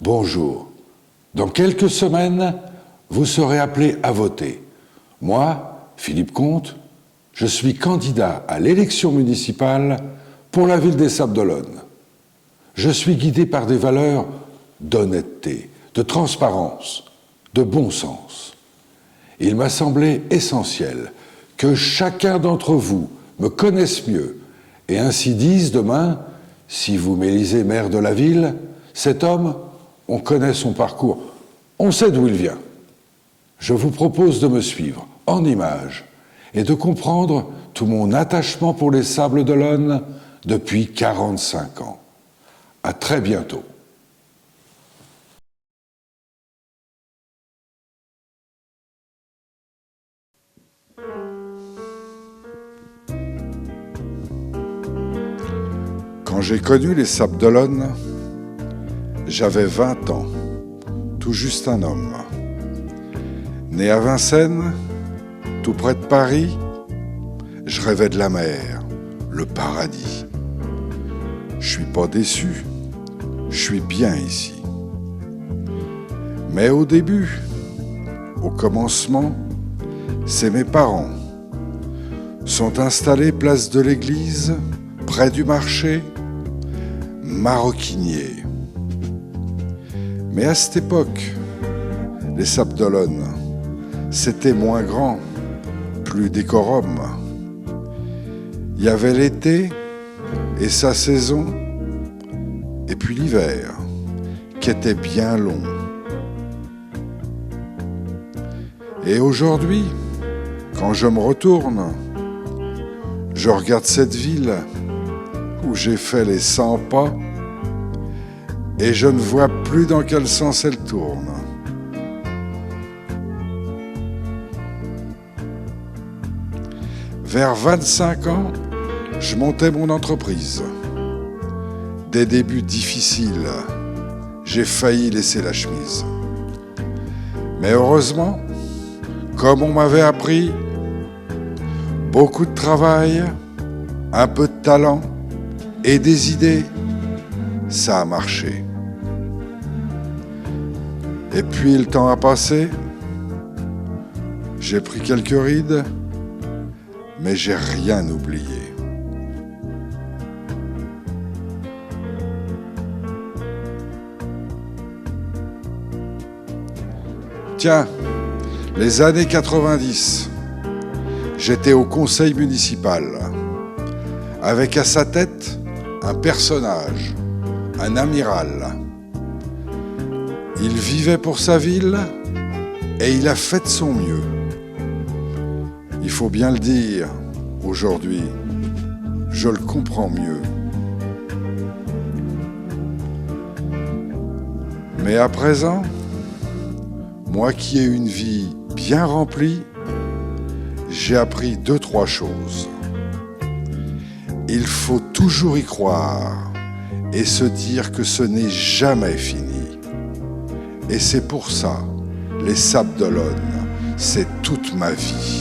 Bonjour. Dans quelques semaines, vous serez appelé à voter. Moi, Philippe Comte, je suis candidat à l'élection municipale pour la ville des Sables-d'Olonne. Je suis guidé par des valeurs d'honnêteté, de transparence, de bon sens. Il m'a semblé essentiel que chacun d'entre vous me connaisse mieux et ainsi dise demain, si vous m'élisez maire de la ville, cet homme, on connaît son parcours, on sait d'où il vient. Je vous propose de me suivre en images et de comprendre tout mon attachement pour les Sables-d'Olonne depuis 45 ans. À très bientôt. Quand j'ai connu les Sables-d'Olonne, j'avais 20 ans, tout juste un homme. Né à Vincennes, tout près de Paris, je rêvais de la mer, le paradis. Je suis pas déçu, je suis bien ici. Mais au début, au commencement, c'est mes parents. Sont installés place de l'église, près du marché, maroquinier. Mais à cette époque, les Sables-d'Olonne, c'était moins grand, plus décorum. Il y avait l'été et sa saison, et puis l'hiver, qui était bien long. Et aujourd'hui, quand je me retourne, je regarde cette ville où j'ai fait les 100 pas et je ne vois plus dans quel sens elle tourne. Vers 25 ans, je montais mon entreprise. Des débuts difficiles, j'ai failli laisser la chemise. Mais heureusement, comme on m'avait appris, beaucoup de travail, un peu de talent et des idées, ça a marché. Et puis le temps a passé, j'ai pris quelques rides, mais j'ai rien oublié. Tiens, les années 90, j'étais au conseil municipal, avec à sa tête un personnage, un amiral. Il vivait pour sa ville et il a fait de son mieux. Il faut bien le dire, aujourd'hui, je le comprends mieux. Mais à présent, moi qui ai une vie bien remplie, j'ai appris 2-3 choses. Il faut toujours y croire et se dire que ce n'est jamais fini. Et c'est pour ça, les Sables-d'Olonne, c'est toute ma vie.